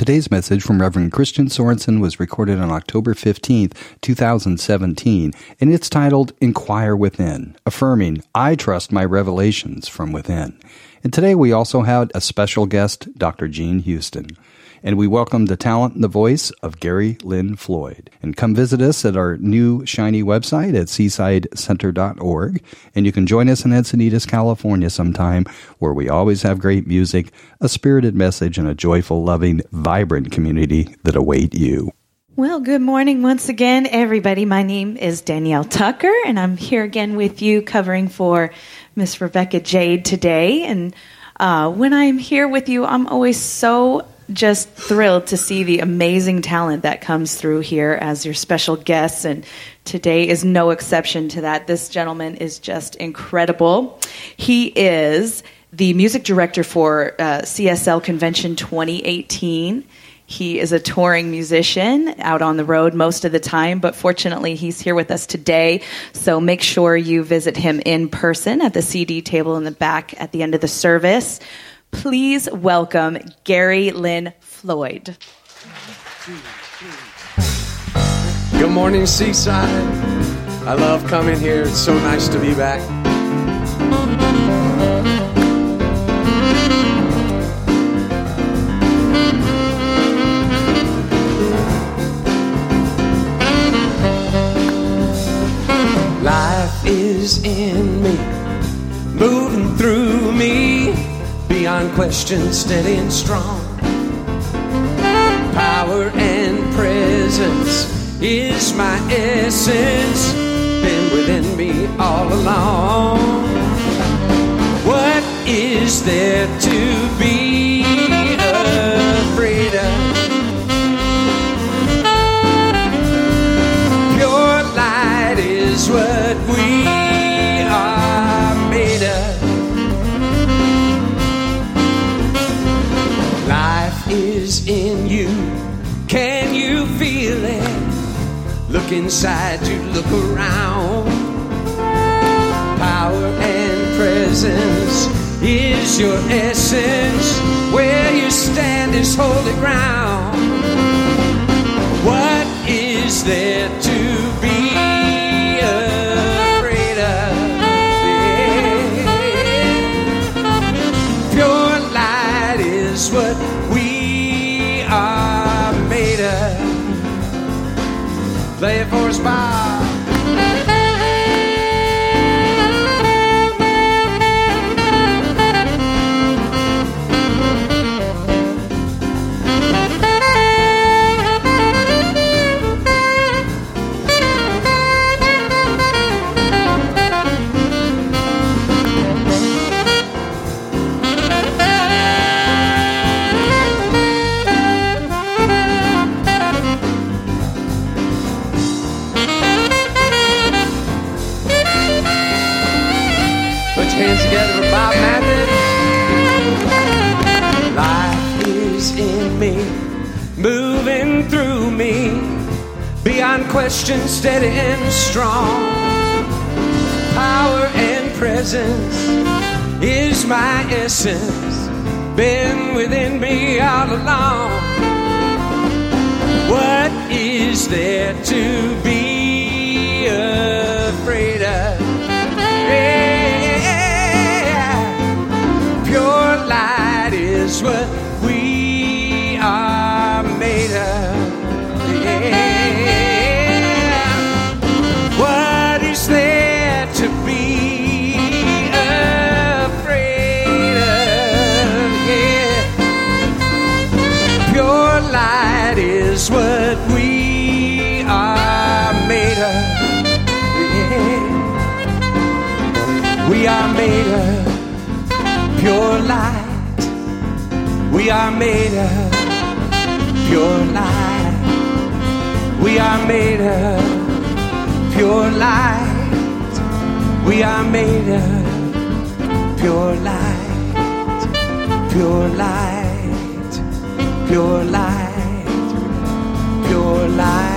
Today's message from Reverend Christian Sorensen was recorded on October 15th, 2017, and it's titled Inquire Within, affirming, I trust my revelations from within. And today we also had a special guest, Dr. Gene Houston. And we welcome the talent and the voice of Gary Lynn Floyd. And come visit us at our new shiny website at seasidecenter.org. And you can join us in Encinitas, California sometime, where we always have great music, a spirited message, and a joyful, loving, vibrant community that await you. Well, good morning once again, everybody. My name is Danielle Tucker, and I'm here again with you covering for Miss Rebecca Jade today. And when I'm here with you, I'm always so just thrilled to see the amazing talent that comes through here as your special guests, and today is no exception to that. This gentleman is just incredible. He is the music director for CSL Convention 2018. He is a touring musician out on the road most of the time, but fortunately he's here with us today, so make sure you visit him in person at the CD table in the back at the end of the service. Please welcome Gary Lynn Floyd. Good morning, Seaside. I love coming here. It's so nice to be back. Life is in me, moving through me, beyond question, steady and strong. Power and presence is my essence, been within me all along. What is there to be afraid of? Pure light is what we are made of. Life is in you. Can you feel it? Look inside, you look around. Power and presence is your essence. Where you stand is holy ground. What is there to be afraid of? Yeah. Pure light is what we are made of. Play it for us, Bob. Hands together for Bob Mathis. Life is in me, moving through me, beyond question, steady and strong. Power and presence is my essence, been within me all along. What is there to be afraid of? Yeah. Pure light is what we are made of. Yeah. What is there to be afraid of? Yeah. Pure light is what we are made of. Yeah. We are made of pure light. We are made of pure light. We are made of pure light. We are made of pure light. Pure light. Pure light. Pure light.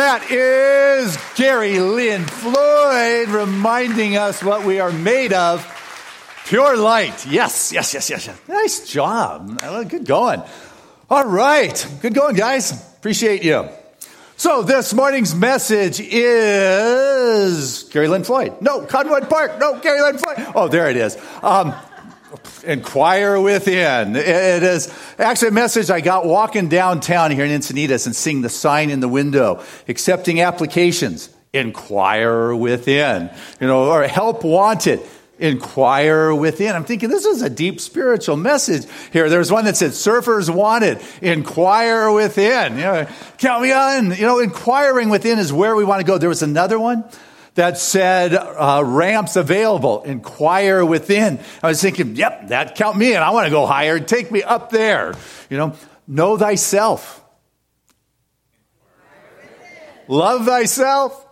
That is Gary Lynn Floyd reminding us what we are made of. Pure light. Yes. Nice job. Good going. All right. Good going, guys. Appreciate you. So this morning's message is Gary Lynn Floyd. No, Cottonwood Park. No, Gary Lynn Floyd. Oh, there it is. Inquire Within. It is actually a message I got walking downtown here in Encinitas and seeing the sign in the window, accepting applications, Inquire Within, or help wanted, Inquire Within. I'm thinking this is a deep spiritual message here. There's one that said surfers wanted, Inquire Within. Count me on. Inquiring within is where we want to go. There was another one that said ramps available, Inquire Within. I was thinking, yep, that count me in. I want to go higher. Take me up there. Know thyself. Love thyself.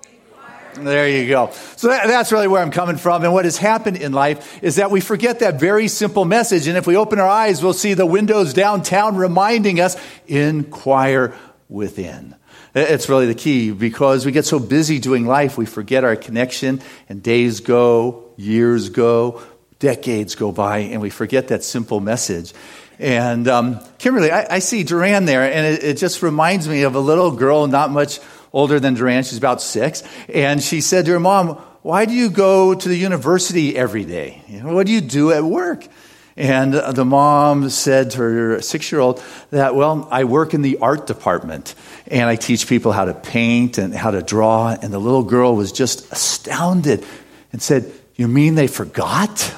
There you go. So that's really where I'm coming from. And what has happened in life is that we forget that very simple message. And if we open our eyes, we'll see the windows downtown reminding us, Inquire Within. It's really the key, because we get so busy doing life, we forget our connection, and days go, years go, decades go by, and we forget that simple message. And Kimberly, I see Duran there, and it just reminds me of a little girl not much older than Duran. She's about 6. And she said to her mom, why do you go to the university every day? What do you do at work? And the mom said to her 6-year-old that, well, I work in the art department, and I teach people how to paint and how to draw. And the little girl was just astounded and said, you mean they forgot?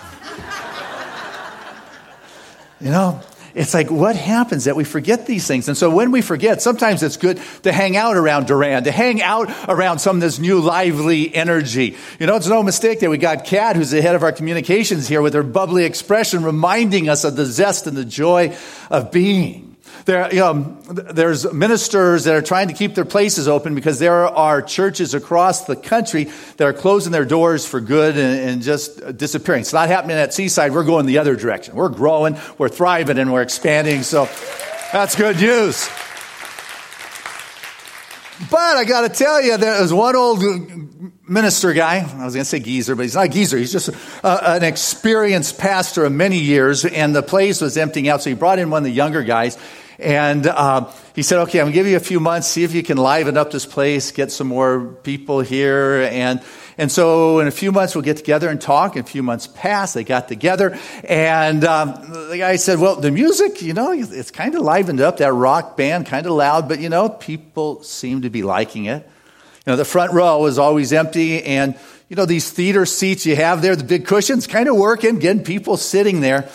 It's like, what happens that we forget these things? And so when we forget, sometimes it's good to hang out around Duran, to hang out around some of this new lively energy. It's no mistake that we got Kat, who's the head of our communications here, with her bubbly expression, reminding us of the zest and the joy of being. There's ministers that are trying to keep their places open because there are churches across the country that are closing their doors for good and just disappearing. It's not happening at Seaside. We're going the other direction. We're growing, we're thriving, and we're expanding. So that's good news. But I got to tell you, there was one old minister guy. I was going to say geezer, but he's not a geezer. He's just an experienced pastor of many years, and the place was emptying out. So he brought in one of the younger guys. And he said, okay, I'm going to give you a few months, see if you can liven up this place, get some more people here. And so in a few months, we'll get together and talk. And a few months passed. They got together. And the guy said, well, the music, it's kind of livened up, that rock band, kind of loud. But, people seem to be liking it. The front row is always empty. And, these theater seats you have there, the big cushions, kind of working, getting people sitting there.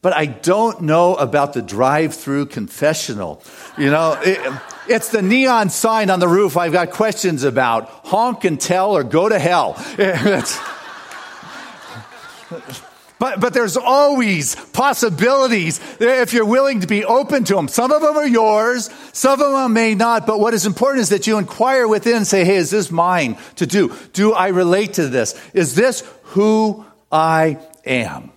But I don't know about the drive-through confessional. It's the neon sign on the roof I've got questions about. Honk and tell or go to hell. But there's always possibilities if you're willing to be open to them. Some of them are yours. Some of them may not. But what is important is that you inquire within and say, hey, is this mine to do? Do I relate to this? Is this who I am?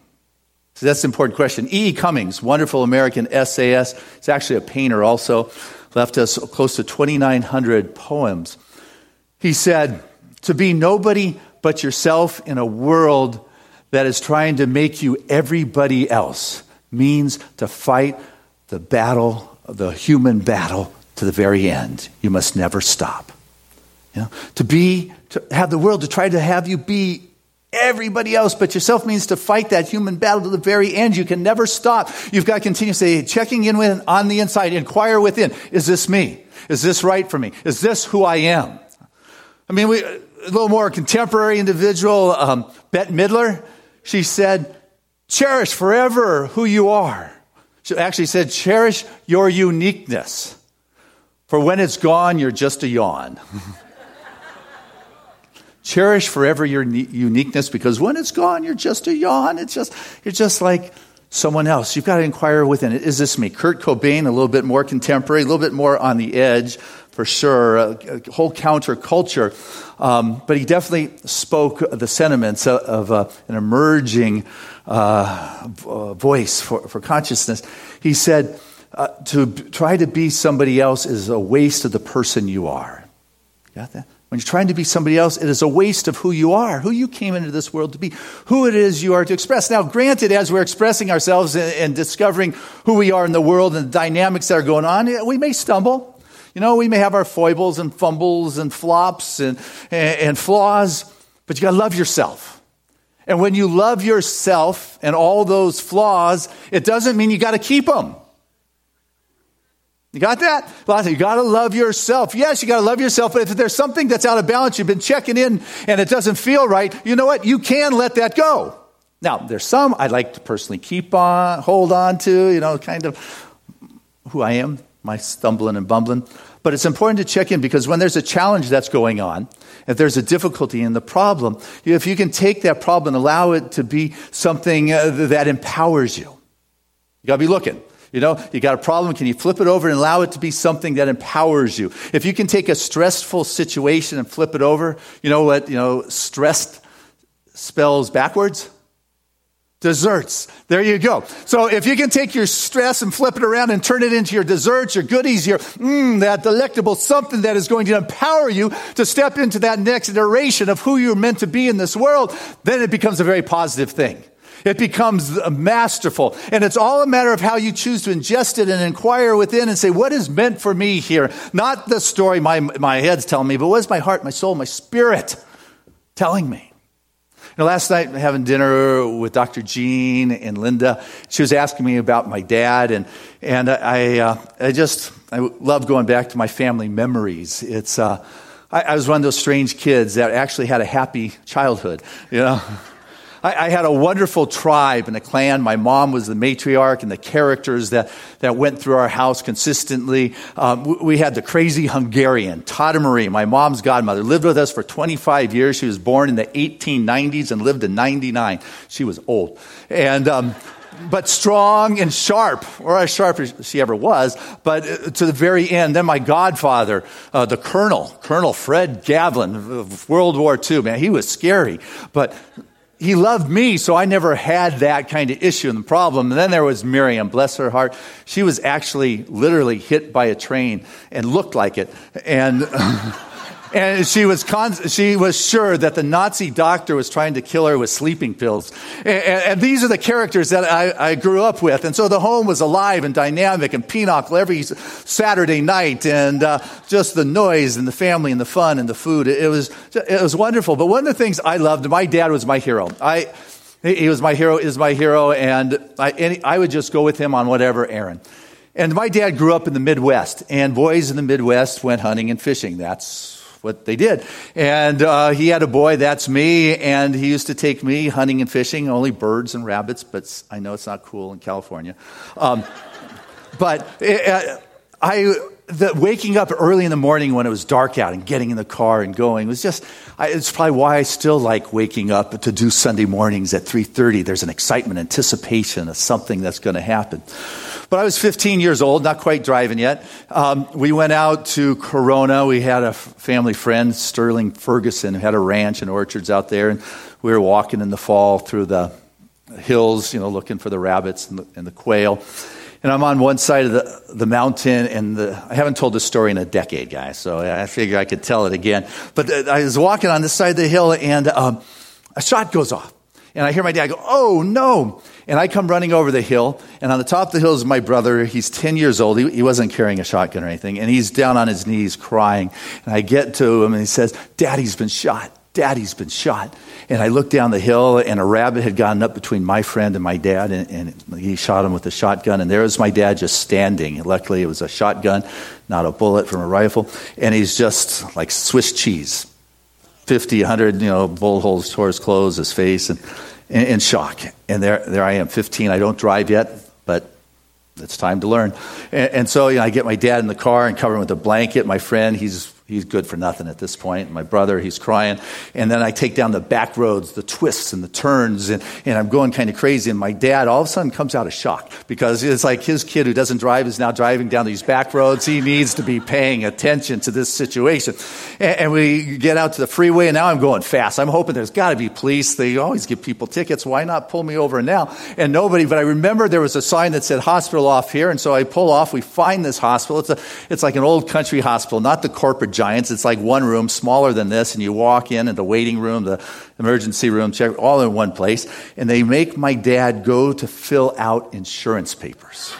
So that's an important question. E. Cummings, wonderful American essayist. He's actually a painter also. Left us close to 2,900 poems. He said, to be nobody but yourself in a world that is trying to make you everybody else means to fight the battle, the human battle, to the very end. You must never stop. To have the world to try to have you be everybody else but yourself means to fight that human battle to the very end. You can never stop. You've got to continue to say, checking in with on the inside, inquire within. Is this me? Is this right for me? Is this who I am? A little more contemporary individual, Bette Midler, she said, cherish forever who you are. She actually said, cherish your uniqueness. For when it's gone, you're just a yawn. Cherish forever your uniqueness, because when it's gone, you're just a yawn. You're just like someone else. You've got to inquire within it. Is this me? Kurt Cobain, a little bit more contemporary, a little bit more on the edge, for sure, a whole counterculture. But he definitely spoke the sentiments of an emerging voice for consciousness. He said, to try to be somebody else is a waste of the person you are. Got that? When you're trying to be somebody else, it is a waste of who you are, who you came into this world to be, who it is you are to express. Now, granted, as we're expressing ourselves and discovering who we are in the world and the dynamics that are going on, we may stumble. We may have our foibles and fumbles and flops and flaws, but you got to love yourself. And when you love yourself and all those flaws, it doesn't mean you got to keep them. You got that? You got to love yourself. Yes, you got to love yourself, but if there's something that's out of balance, you've been checking in and it doesn't feel right, you know what? You can let that go. Now, there's some I'd like to personally hold on to, kind of who I am, my stumbling and bumbling. But it's important to check in because when there's a challenge that's going on, if there's a difficulty in the problem, if you can take that problem and allow it to be something that empowers you. You got to be looking. You got a problem. Can you flip it over and allow it to be something that empowers you? If you can take a stressful situation and flip it over, you know what, stressed spells backwards? Desserts. There you go. So if you can take your stress and flip it around and turn it into your desserts, your goodies, that delectable something that is going to empower you to step into that next iteration of who you're meant to be in this world, then it becomes a very positive thing. It becomes masterful. And it's all a matter of how you choose to ingest it and inquire within and say, what is meant for me here? Not the story my head's telling me, but what is my heart, my soul, my spirit telling me? Last night, having dinner with Dr. Jean and Linda, she was asking me about my dad, and I love going back to my family memories. I was one of those strange kids that actually had a happy childhood, I had a wonderful tribe and a clan. My mom was the matriarch, and the characters that went through our house consistently. We had the crazy Hungarian, Tata Marie, my mom's godmother, lived with us for 25 years. She was born in the 1890s and lived to 99. She was old. But strong and sharp, or as sharp as she ever was, but to the very end. Then my godfather, the Colonel Fred Gavlin of World War II, man, he was scary, but he loved me, so I never had that kind of issue and problem. And then there was Miriam, bless her heart. She was actually literally hit by a train and looked like it. And and she was sure that the Nazi doctor was trying to kill her with sleeping pills. And these are the characters that I grew up with. And so the home was alive and dynamic and pinochle every Saturday night. And just the noise and the family and the fun and the food. It was wonderful. But one of the things I loved, my dad was my hero. He was my hero, is my hero. And I would just go with him on whatever errand. And my dad grew up in the Midwest. And boys in the Midwest went hunting and fishing. That's what they did. And he had a boy, that's me, and he used to take me hunting and fishing, only birds and rabbits, but I know it's not cool in California. Waking up early in the morning when it was dark out and getting in the car and going was it's probably why I still like waking up to do Sunday mornings at 3:30. There's an excitement, anticipation of something that's going to happen. But I was 15 years old, not quite driving yet. We went out to Corona. We had a family friend, Sterling Ferguson, who had a ranch and orchards out there. And we were walking in the fall through the hills, looking for the rabbits and the quail. And I'm on one side of the mountain, and I haven't told this story in a decade, guys, so I figure I could tell it again. But I was walking on this side of the hill, and a shot goes off. And I hear my dad go, "Oh, no." And I come running over the hill, and on the top of the hill is my brother. He's 10 years old. He wasn't carrying a shotgun or anything, and he's down on his knees crying. And I get to him, and he says, "Daddy's been shot. Daddy's been shot." And I looked down the hill, and a rabbit had gotten up between my friend and my dad, and he shot him with a shotgun. And there was my dad just standing. Luckily, it was a shotgun, not a bullet from a rifle. And he's just like Swiss cheese, 50, 100, bullet holes tore his clothes, his face, and in shock. And there I am, 15. I don't drive yet, but it's time to learn. And so I get my dad in the car and cover him with a blanket. My friend, he's good for nothing at this point. My brother, he's crying. And then I take down the back roads, the twists and the turns, and I'm going kind of crazy. And my dad all of a sudden comes out of shock because it's like his kid who doesn't drive is now driving down these back roads. He needs to be paying attention to this situation. And we get out to the freeway, and now I'm going fast. I'm hoping there's got to be police. They always give people tickets. Why not pull me over now? And nobody, but I remember there was a sign that said hospital off here. And so I pull off. We find this hospital. It's like an old country hospital, not the corporate Supergiants. It's like one room smaller than this, and you walk in, and the waiting room, the emergency room, all in one place. And they make my dad go to fill out insurance papers.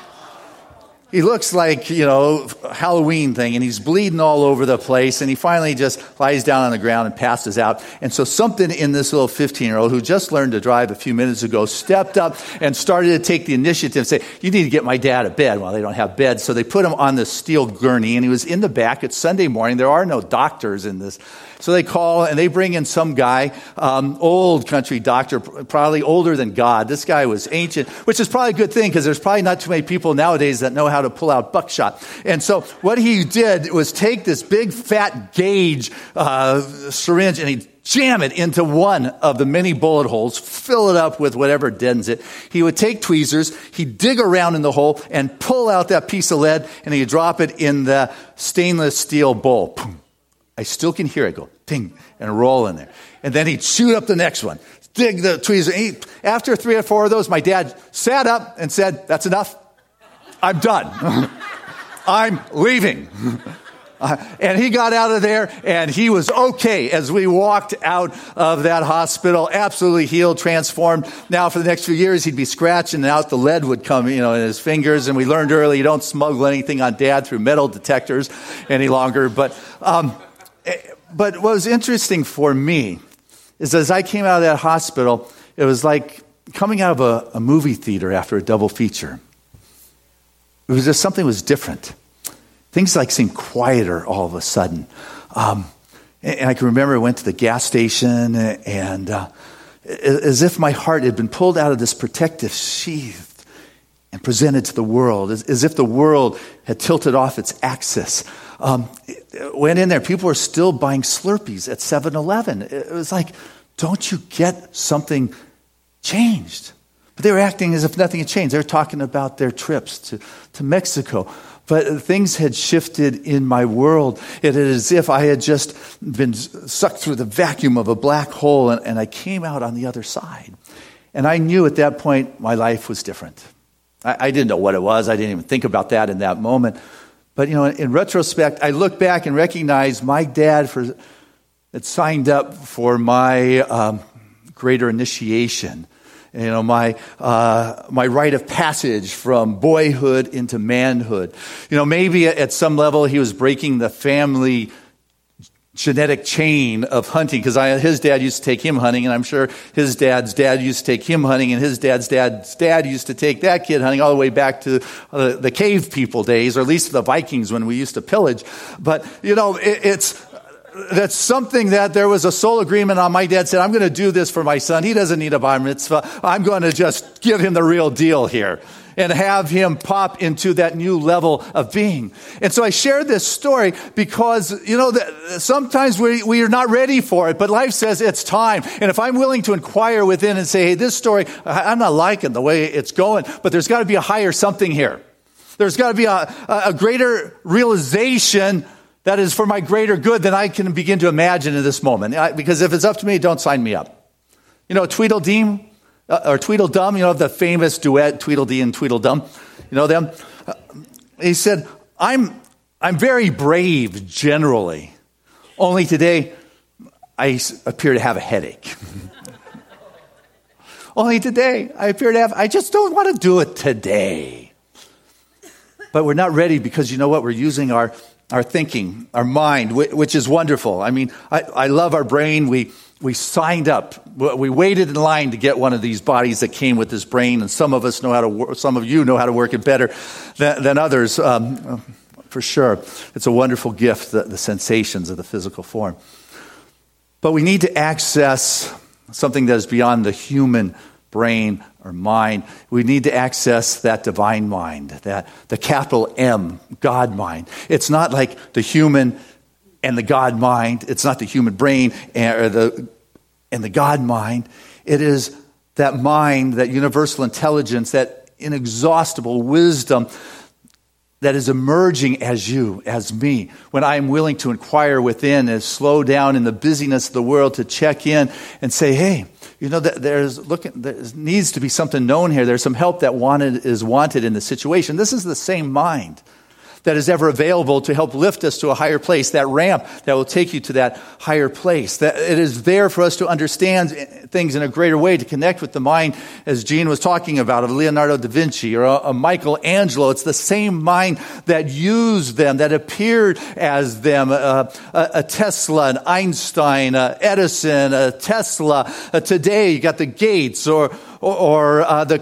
He looks like, a Halloween thing, and he's bleeding all over the place, and he finally just lies down on the ground and passes out. And so something in this little 15-year-old who just learned to drive a few minutes ago stepped up and started to take the initiative and say, you need to get my dad a bed. Well, they don't have beds, so they put him on this steel gurney, and he was in the back. It's Sunday morning. There are no doctors in this. So they call, and they bring in some guy, old country doctor, probably older than God. This guy was ancient, which is probably a good thing because there's probably not too many people nowadays that know how to pull out buckshot. And so what he did was take this big fat gauge syringe and he'd jam it into one of the many bullet holes, fill it up with whatever deadens it. He would take tweezers, he'd dig around in the hole and pull out that piece of lead, and he'd drop it in the stainless steel bowl. Boom. I still can hear it go, ping, and roll in there. And then he'd shoot up the next one, dig the tweezer. After 3 or 4 of those, my dad sat up and said, that's enough. I'm done. I'm leaving. And he got out of there, and he was okay as we walked out of that hospital, absolutely healed, transformed. Now, for the next few years, he'd be scratching out. The lead would come, in his fingers. And we learned early, you don't smuggle anything on Dad through metal detectors any longer. But what was interesting for me is as I came out of that hospital, it was like coming out of a movie theater after a double feature. It was just something was different. Things seemed quieter all of a sudden. And I can remember I went to the gas station and as if my heart had been pulled out of this protective sheath and presented to the world, as if the world had tilted off its axis. Went in there, people were still buying Slurpees at 7-Eleven. It was like, don't you get something changed? But they were acting as if nothing had changed. They were talking about their trips to Mexico. But things had shifted in my world. It is as if I had just been sucked through the vacuum of a black hole, and I came out on the other side. And I knew at that point my life was different. I didn't know what it was. I didn't even think about that in that moment. But, in retrospect, I look back and recognize my dad had signed up for my greater initiation. My rite of passage from boyhood into manhood. Maybe at some level he was breaking the family genetic chain of hunting, because his dad used to take him hunting, and I'm sure his dad's dad used to take him hunting, and his dad's dad used to take that kid hunting all the way back to the cave people days, or at least the Vikings when we used to pillage. But, that's something that there was a soul agreement on. My dad said, I'm going to do this for my son. He doesn't need a bar mitzvah. I'm going to just give him the real deal here and have him pop into that new level of being. And so I shared this story because, sometimes we are not ready for it, but life says it's time. And if I'm willing to inquire within and say, hey, this story, I'm not liking the way it's going, but there's got to be a higher something here. There's got to be a greater realization that is for my greater good than I can begin to imagine in this moment. Because if it's up to me, don't sign me up. Tweedledee or Tweedledum, the famous duet, Tweedledee and Tweedledum. You know them? He said, I'm very brave generally. Only today, I appear to have a headache. Only today, I just don't want to do it today. But we're not ready because you know what? We're using our thinking, our mind, which is wonderful. I mean, I love our brain. We signed up. We waited in line to get one of these bodies that came with this brain, and some of us know how to work. Some of you know how to work it better than others, for sure. It's a wonderful gift, the sensations of the physical form. But we need to access something that is beyond the human brain or mind. We need to access that divine mind, that the capital M, God mind. It's not like the human and the God mind. It's not the human brain and the God mind. It is that mind, that universal intelligence, that inexhaustible wisdom that is emerging as you, as me, when I am willing to inquire within and slow down in the busyness of the world to check in and say, hey, there needs to be something known here. There's some help that is wanted in the situation. This is the same mind that is ever available to help lift us to a higher place, that ramp that will take you to that higher place. That it is there for us to understand things in a greater way, to connect with the mind, as Gene was talking about, of Leonardo da Vinci or a Michelangelo. It's the same mind that used them, that appeared as them, a Tesla, an Einstein, Edison, a Tesla. Today, you got the Gates or the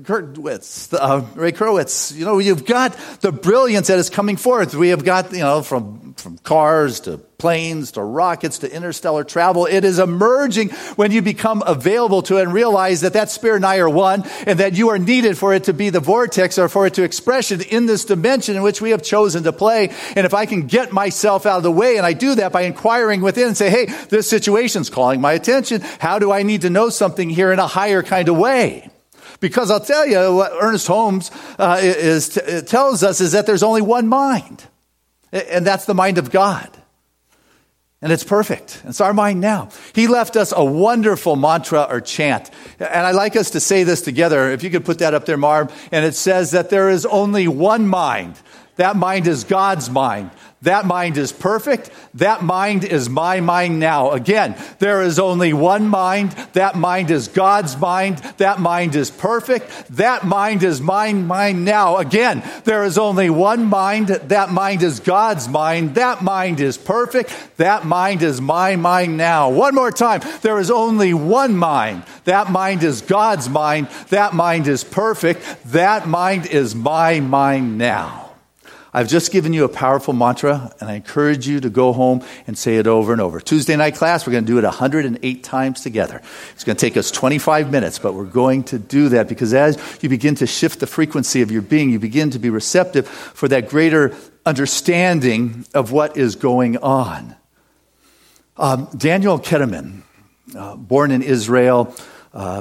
Kurtwitz, Ray Kurtwitz. You know, you've got the brilliance that is coming forth. We have got, you know, from cars to planes to rockets to interstellar travel. It is emerging when you become available to it and realize that spirit and I are one, and that you are needed for it to be the vortex, or for it to expression in this dimension in which we have chosen to play. And if I can get myself out of the way, and I do that by inquiring within and say, hey, this situation's calling my attention. How do I need to know something here in a higher kind of way? Because I'll tell you what Ernest Holmes tells us is that there's only one mind, and that's the mind of God. And it's perfect. It's our mind now. He left us a wonderful mantra or chant. And I'd like us to say this together. If you could put that up there, Marv. And it says that there is only one mind. That mind is God's mind. That mind is perfect. That mind is my mind now. Again, there is only one mind. That mind is God's mind. That mind is perfect. That mind is my mind now. Again, there is only one mind. That mind is God's mind. That mind is perfect. That mind is my mind now. One more time. There is only one mind. That mind is God's mind. That mind is perfect. That mind is my mind now. I've just given you a powerful mantra, and I encourage you to go home and say it over and over. Tuesday night class, we're going to do it 108 times together. It's going to take us 25 minutes, but we're going to do that because as you begin to shift the frequency of your being, you begin to be receptive for that greater understanding of what is going on. Daniel Ketterman, born in Israel,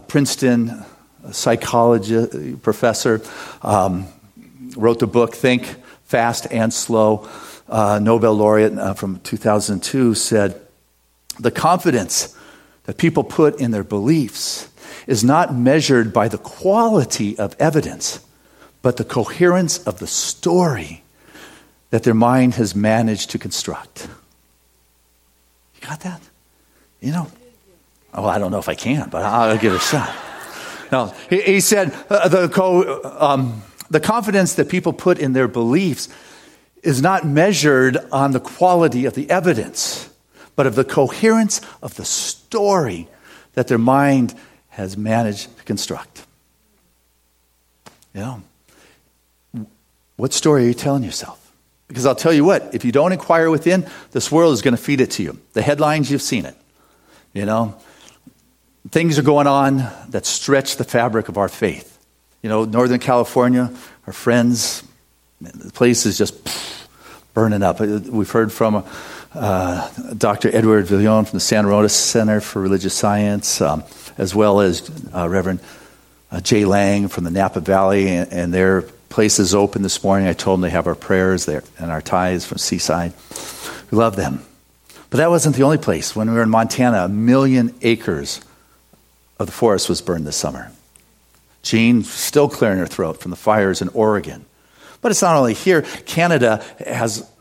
Princeton psychology professor, wrote the book Think Fast and Slow, Nobel laureate from 2002, said, the confidence that people put in their beliefs is not measured by the quality of evidence, but the coherence of the story that their mind has managed to construct. You got that? You know, oh, I don't know if I can, but I'll give it a shot. No, he said the confidence that people put in their beliefs is not measured on the quality of the evidence, but of the coherence of the story that their mind has managed to construct. You know, what story are you telling yourself? Because I'll tell you what, if you don't inquire within, this world is going to feed it to you. The headlines, you've seen it. You know, things are going on that stretch the fabric of our faith. You know, Northern California, our friends, the place is just burning up. We've heard from Dr. Edward Villon from the Santa Rosa Center for Religious Science, as well as Reverend Jay Lang from the Napa Valley, and their place is open this morning. I told them they have our prayers there and our tithes from Seaside. We love them. But that wasn't the only place. When we were in Montana, 1 million acres of the forest was burned this summer. Jean still clearing her throat from the fires in Oregon. But it's not only here. Canada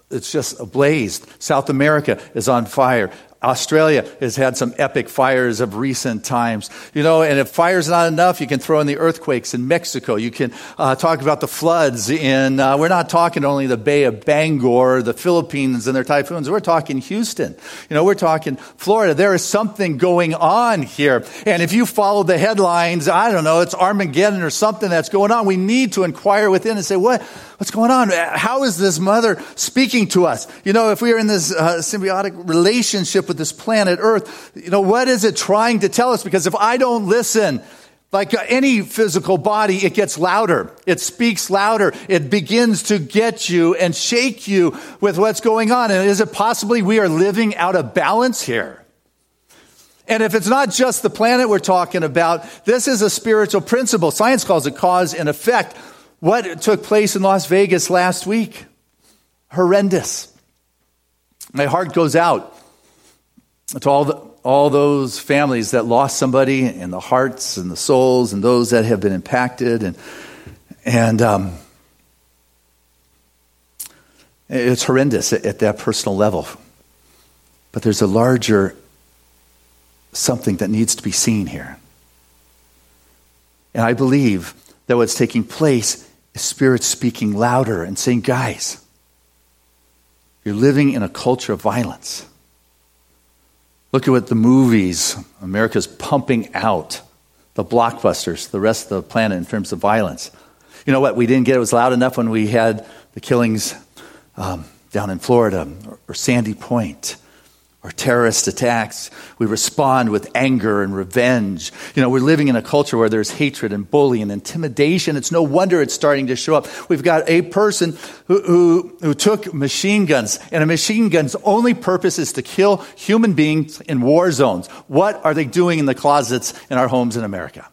it's just ablaze. South America is on fire. Australia has had some epic fires of recent times. You know, and if fire's not enough, you can throw in the earthquakes in Mexico. You can talk about the floods in, we're not talking only the Bay of Bangor, the Philippines and their typhoons. We're talking Houston. You know, we're talking Florida. There is something going on here. And if you follow the headlines, I don't know, it's Armageddon or something that's going on. We need to inquire within and say, what's going on? How is this mother speaking to us? You know, if we are in this symbiotic relationship with this planet Earth, you know, what is it trying to tell us? Because if I don't listen, like any physical body, it gets louder. It speaks louder. It begins to get you and shake you with what's going on. And is it possibly we are living out of balance here? And if it's not just the planet we're talking about, this is a spiritual principle. Science calls it cause and effect. What took place in Las Vegas last week? Horrendous. My heart goes out to all those families that lost somebody, and the hearts and the souls and those that have been impacted. And It's horrendous at that personal level. But there's a larger something that needs to be seen here. And I believe that what's taking place is Spirit speaking louder and saying, guys, you're living in a culture of violence. Look at what the movies, America's pumping out, the blockbusters, the rest of the planet in terms of violence. You know what? We didn't get it was loud enough when we had the killings down in Florida or Sandy Point or terrorist attacks. We respond with anger and revenge. You know, we're living in a culture where there's hatred and bullying and intimidation. It's no wonder it's starting to show up. We've got a person who took machine guns, and a machine gun's only purpose is to kill human beings in war zones. What are they doing in the closets in our homes in America?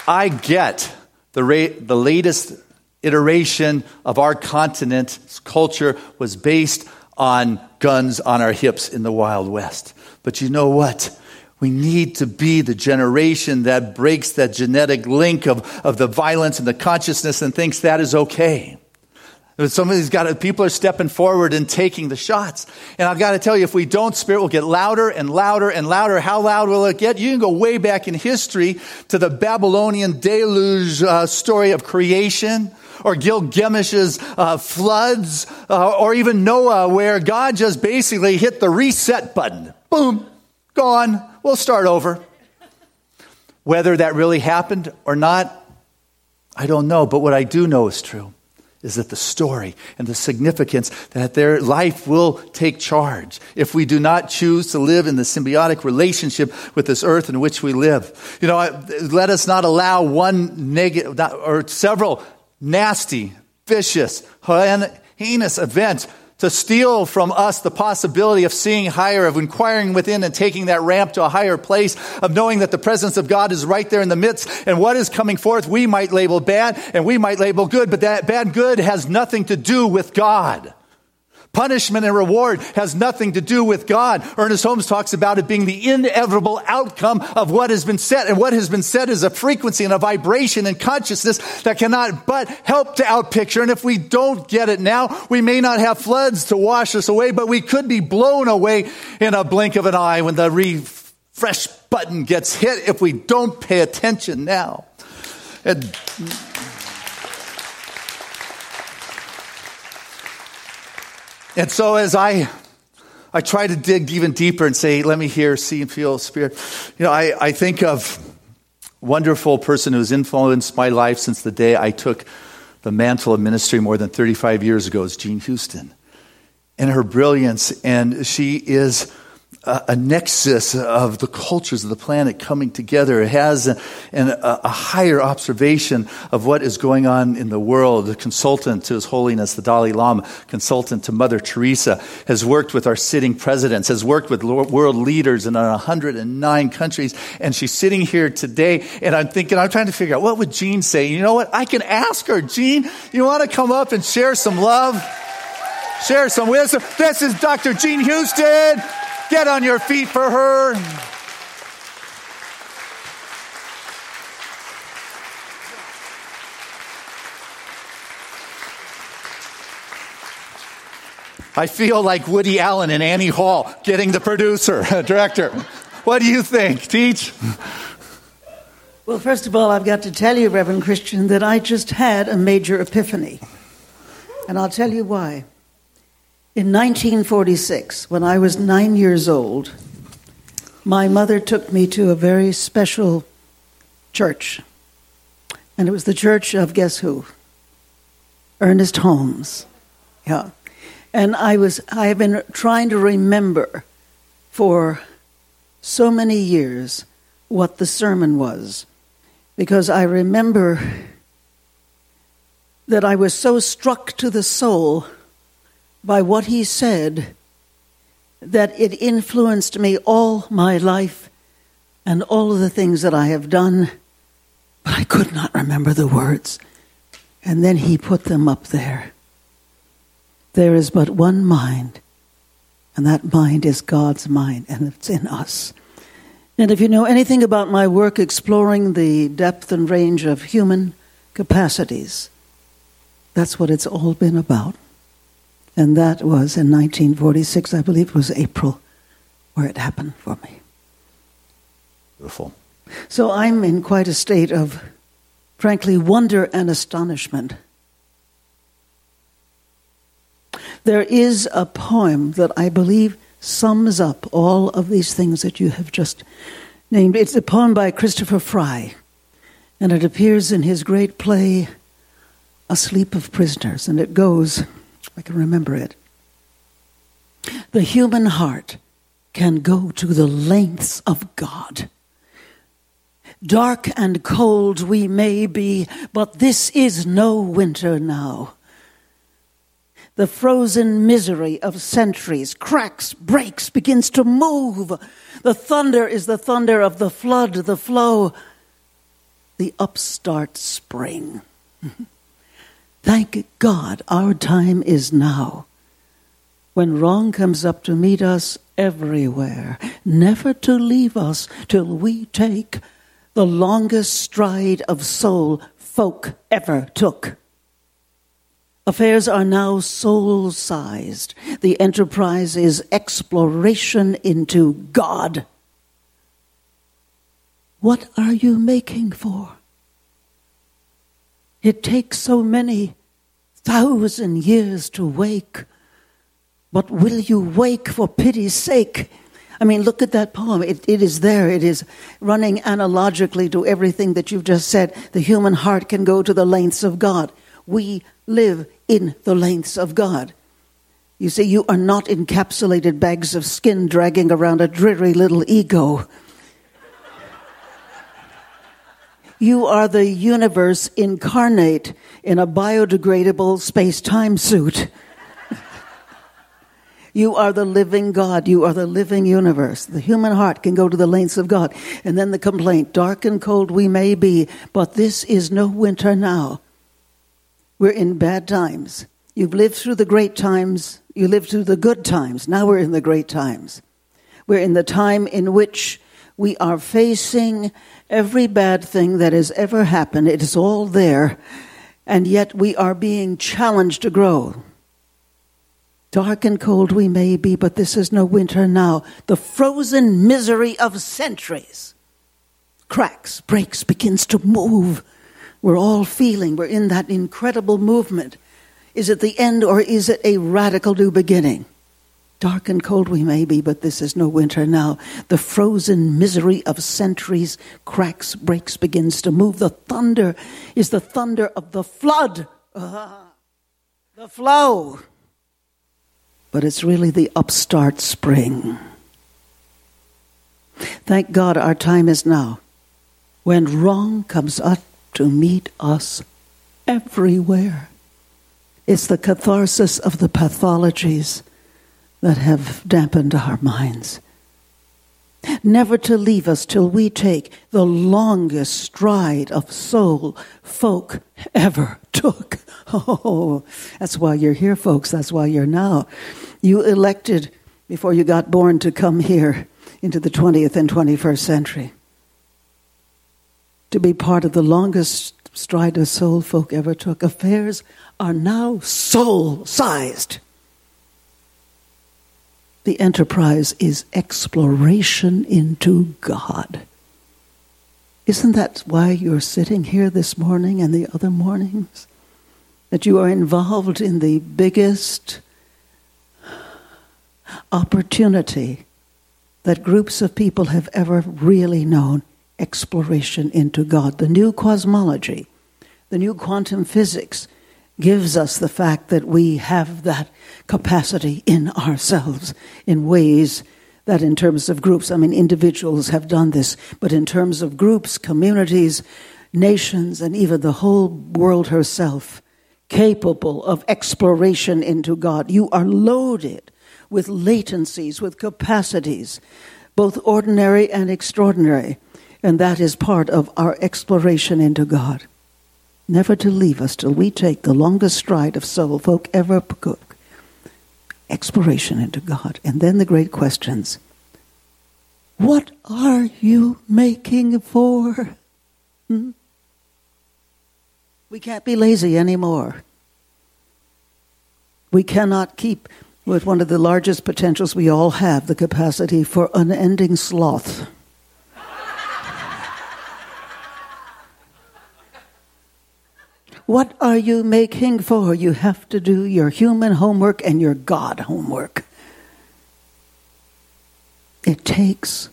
I get the latest iteration of our continent's culture was based on guns on our hips in the Wild West. But you know what? We need to be the generation that breaks that genetic link of the violence and the consciousness and thinks that is okay. People are stepping forward and taking the shots. And I've got to tell you, if we don't, Spirit will get louder and louder and louder. How loud will it get? You can go way back in history to the Babylonian deluge story of creation, or Gilgamesh's floods, or even Noah, where God just basically hit the reset button. Boom, gone. We'll start over. Whether that really happened or not, I don't know. But what I do know is true is that the story and the significance that their life will take charge if we do not choose to live in the symbiotic relationship with this earth in which we live. You know, let us not allow one negative or several nasty, vicious, heinous events to steal from us the possibility of seeing higher, of inquiring within and taking that ramp to a higher place, of knowing that the presence of God is right there in the midst, and what is coming forth we might label bad and we might label good, but that bad good has nothing to do with God. Punishment and reward has nothing to do with God. Ernest Holmes talks about it being the inevitable outcome of what has been said. And what has been said is a frequency and a vibration and consciousness that cannot but help to outpicture. And if we don't get it now, we may not have floods to wash us away, but we could be blown away in a blink of an eye when the refresh button gets hit if we don't pay attention now. And so as I try to dig even deeper and say, let me hear, see, and feel Spirit, you know, I think of a wonderful person who's influenced my life since the day I took the mantle of ministry more than 35 years ago is Jean Houston. And her brilliance, and she is a nexus of the cultures of the planet coming together. It has a higher observation of what is going on in the world. The consultant to His Holiness, the Dalai Lama, consultant to Mother Teresa, has worked with our sitting presidents, has worked with world leaders in 109 countries. And she's sitting here today, and I'm trying to figure out, what would Jean say? You know what? I can ask her, Jean, you want to come up and share some love? Share some wisdom? This is Dr. Jean Houston. Get on your feet for her. I feel like Woody Allen and Annie Hall getting the producer, director. What do you think? Teach? Well, first of all, I've got to tell you, Reverend Christian, that I just had a major epiphany. And I'll tell you why. In 1946, when I was 9 years old, my mother took me to a very special church. And it was the church of, guess who? Ernest Holmes. Yeah. And I have been trying to remember for so many years what the sermon was. Because I remember that I was so struck to the soul by what he said that it influenced me all my life and all of the things that I have done, but I could not remember the words. And then he put them up there. There is but one mind, and that mind is God's mind, and it's in us. And if you know anything about my work exploring the depth and range of human capacities, that's what it's all been about. And that was in 1946, I believe it was April, where it happened for me. Beautiful. So I'm in quite a state of, frankly, wonder and astonishment. There is a poem that I believe sums up all of these things that you have just named. It's a poem by Christopher Fry, and it appears in his great play, A Sleep of Prisoners, and it goes, I can remember it. The human heart can go to the lengths of God. Dark and cold we may be, but this is no winter now. The frozen misery of centuries cracks, breaks, begins to move. The thunder is the thunder of the flood, the flow, the upstart spring. Thank God our time is now, when wrong comes up to meet us everywhere, never to leave us till we take the longest stride of soul folk ever took. Affairs are now soul-sized. The enterprise is exploration into God. What are you making for? It takes so many 1,000 years to wake. But will you wake for pity's sake? I mean, look at that poem. It is there. It is running analogically to everything that you've just said. The human heart can go to the lengths of God. We live in the lengths of God. You see, you are not encapsulated bags of skin dragging around a dreary little ego. You are the universe incarnate in a biodegradable space-time suit. You are the living God. You are the living universe. The human heart can go to the lengths of God. And then the complaint, dark and cold we may be, but this is no winter now. We're in bad times. You've lived through the great times. You lived through the good times. Now we're in the great times. We're in the time in which we are facing every bad thing that has ever happened. It is all there. And yet we are being challenged to grow. Dark and cold we may be, but this is no winter now. The frozen misery of centuries cracks, breaks, begins to move. We're all feeling, we're in that incredible movement. Is it the end or is it a radical new beginning? Dark and cold we may be, but this is no winter now. The frozen misery of centuries cracks, breaks, begins to move. The thunder is the thunder of the flood. The flow. But it's really the upstart spring. Thank God our time is now, when wrong comes up to meet us everywhere. It's the catharsis of the pathologies that have dampened our minds. Never to leave us till we take the longest stride of soul folk ever took. Oh, that's why you're here, folks. That's why you're now. You elected, before you got born, to come here into the 20th and 21st century, to be part of the longest stride of soul folk ever took. Affairs are now soul-sized. The enterprise is exploration into God. Isn't that why you're sitting here this morning and the other mornings? That you are involved in the biggest opportunity that groups of people have ever really known, exploration into God. The new cosmology, the new quantum physics gives us the fact that we have that capacity in ourselves in ways that in terms of groups, I mean, individuals have done this, but in terms of groups, communities, nations, and even the whole world herself, capable of exploration into God. You are loaded with latencies, with capacities, both ordinary and extraordinary, and that is part of our exploration into God. Never to leave us till we take the longest stride of soul folk ever took. Exploration into God. And then the great questions. What are you making for? We can't be lazy anymore. We cannot keep with one of the largest potentials we all have, the capacity for unending sloth. What are you making for? You have to do your human homework and your God homework. It takes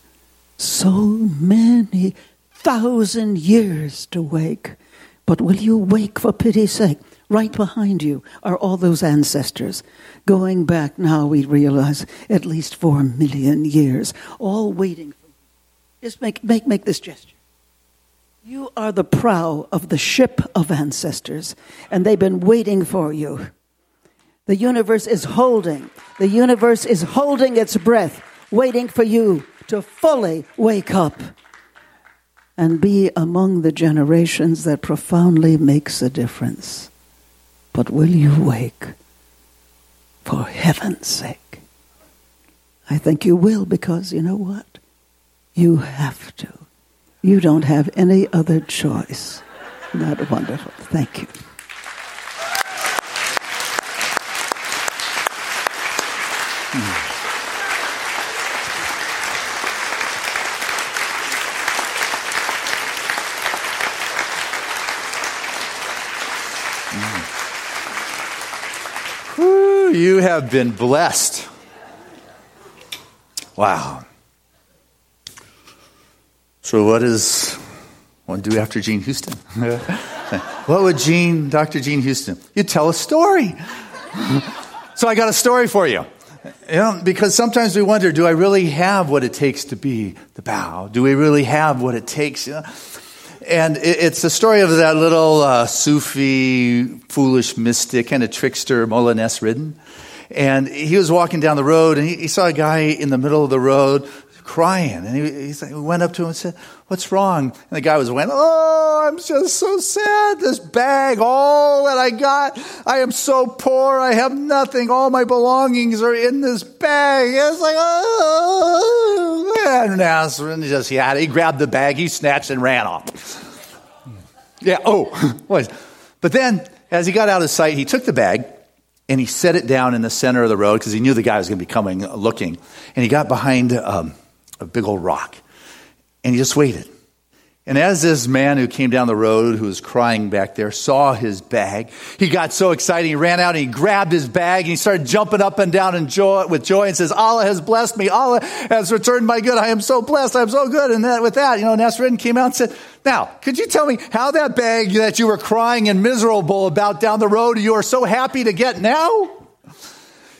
so many thousand years to wake. But will you wake for pity's sake? Right behind you are all those ancestors. Going back now, we realize, at least 4 million years, all waiting for you. Just make this gesture. You are the prow of the ship of ancestors, and they've been waiting for you. The universe is holding its breath, waiting for you to fully wake up and be among the generations that profoundly makes a difference. But will you wake? For heaven's sake. I think you will, because you know what? You have to. You don't have any other choice. Isn't that wonderful? Thank you. You have been blessed. Wow. So what does one do after Gene Houston? What would Dr. Gene Houston? You'd tell a story. So I got a story for you. Because sometimes we wonder, do I really have what it takes to be the bow? Do we really have what it takes? And it's the story of that little Sufi, foolish mystic, kind of trickster, Mullah Nasruddin. And he was walking down the road, and he saw a guy in the middle of the road crying. And he went up to him and said, "What's wrong?" And the guy was going, "Oh, I'm just so sad. This bag, all that I got, I am so poor. I have nothing. All my belongings are in this bag." It's like, oh. And Nasruddin he grabbed the bag, he snatched and ran off. Yeah, But then, as he got out of sight, he took the bag, and he set it down in the center of the road because he knew the guy was going to be coming, looking. And he got behind a big old rock. And he just waited. And as this man who came down the road, who was crying back there, saw his bag, he got so excited. He ran out and he grabbed his bag and he started jumping up and down with joy and says, "Allah has blessed me. Allah has returned my good. I am so blessed. I'm so good." And with that, Nasruddin came out and said, "Now, could you tell me how that bag that you were crying and miserable about down the road, you are so happy to get now?"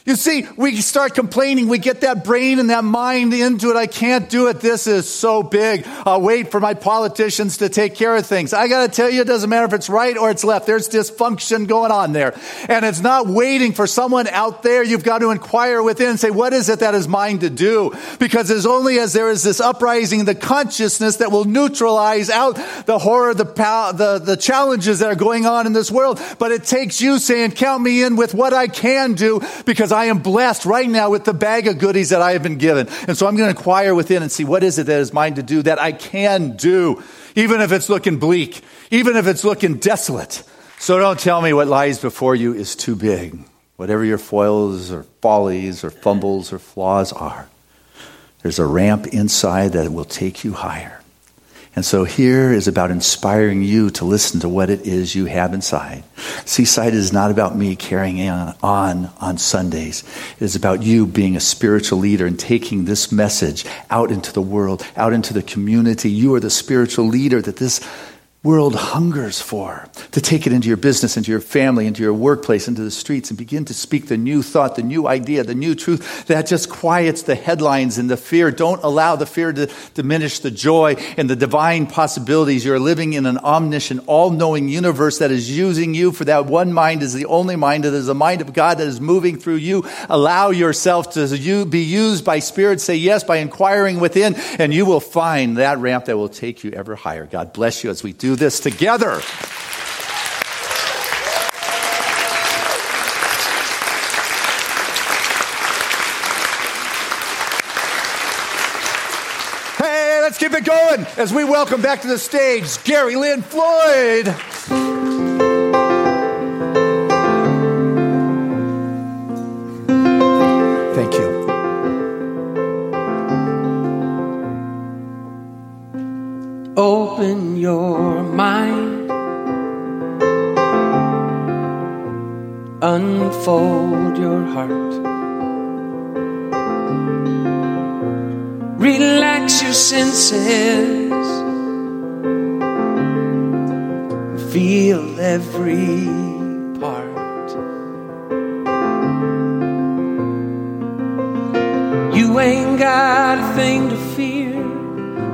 You see, we start complaining. We get that brain and that mind into it. I can't do it. This is so big. I'll wait for my politicians to take care of things. I got to tell you, it doesn't matter if it's right or it's left. There's dysfunction going on there. And it's not waiting for someone out there. You've got to inquire within and say, what is it that is mine to do? Because as only as there is this uprising, the consciousness that will neutralize out the horror, the challenges that are going on in this world. But it takes you saying, count me in with what I can do, because I am blessed right now with the bag of goodies that I have been given. And so I'm going to inquire within and see what is it that is mine to do that I can do, even if it's looking bleak, even if it's looking desolate. So don't tell me what lies before you is too big. Whatever your foils or follies or fumbles or flaws are, there's a ramp inside that will take you higher. And so here is about inspiring you to listen to what it is you have inside. Seaside is not about me carrying on Sundays. It is about you being a spiritual leader and taking this message out into the world, out into the community. You are the spiritual leader that this world hungers for, to take it into your business, into your family, into your workplace, into the streets, and begin to speak the new thought, the new idea, the new truth that just quiets the headlines and the fear. Don't allow the fear to diminish the joy and the divine possibilities. You're living in an omniscient, all-knowing universe that is using you, for that one mind is the only mind. That is the mind of God that is moving through you. Allow yourself to be used by Spirit. Say yes by inquiring within, and you will find that ramp that will take you ever higher. God bless you as we do this together. it going as we welcome back to the stage Gary Lynn Floyd. Thank you. Open your mind, unfold your heart, relax your senses, feel every part. You ain't got a thing to fear.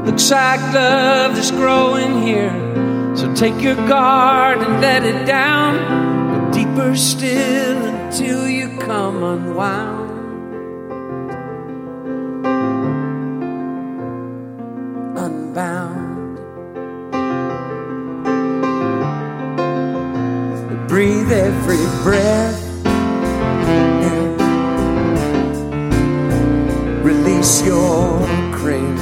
Looks like love is growing here. So take your guard and let it down, but deeper still until you come unwound. Unbound. Breathe every breath. Release your cringe.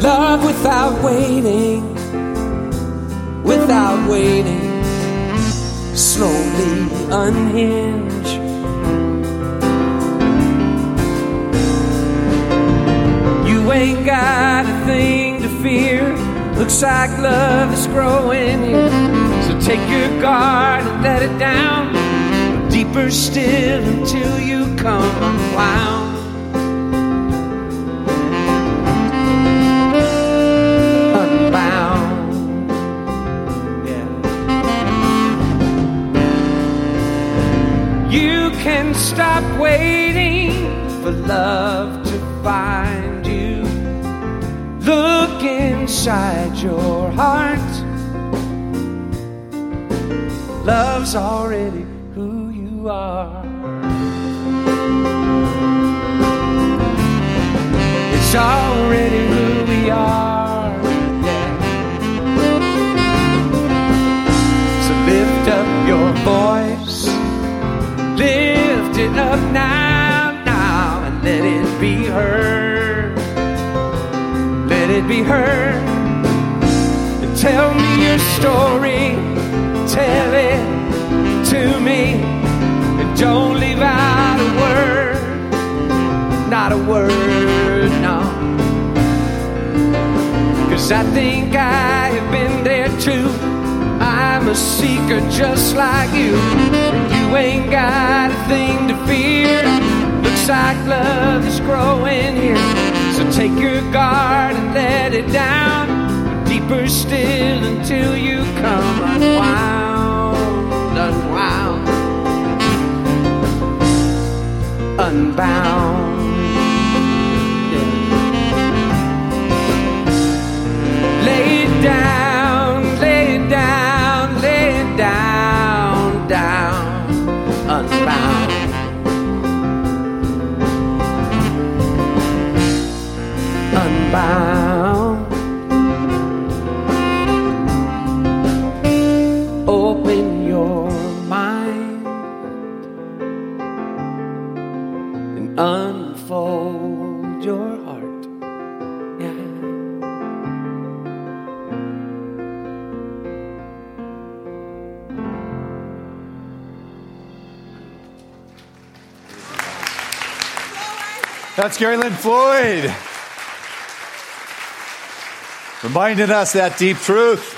Love without waiting, slowly unhinge. You ain't got a thing to fear. Looks like love is growing here. So take your guard and let it down, deeper still until you come unwound. Can stop waiting for love to find you. Look inside your heart. Love's already who you are. It's already who we are. Yeah. So lift up your voice. Lift it up now, and let it be heard. Let it be heard. And tell me your story. Tell it to me. And don't leave out a word. Not a word, no. 'Cause I think I have been there too. I'm a seeker just like you. You ain't got a thing to fear. Looks like love is growing here. So take your guard and let it down, deeper still until you come unwound, unwound, unbound. Yeah. Lay it down, lay it down, lay it down, down, unbound. Unbound. Open your mind and unfold your heart. Yeah. That's Gary Lynn Floyd, reminding us that deep truth.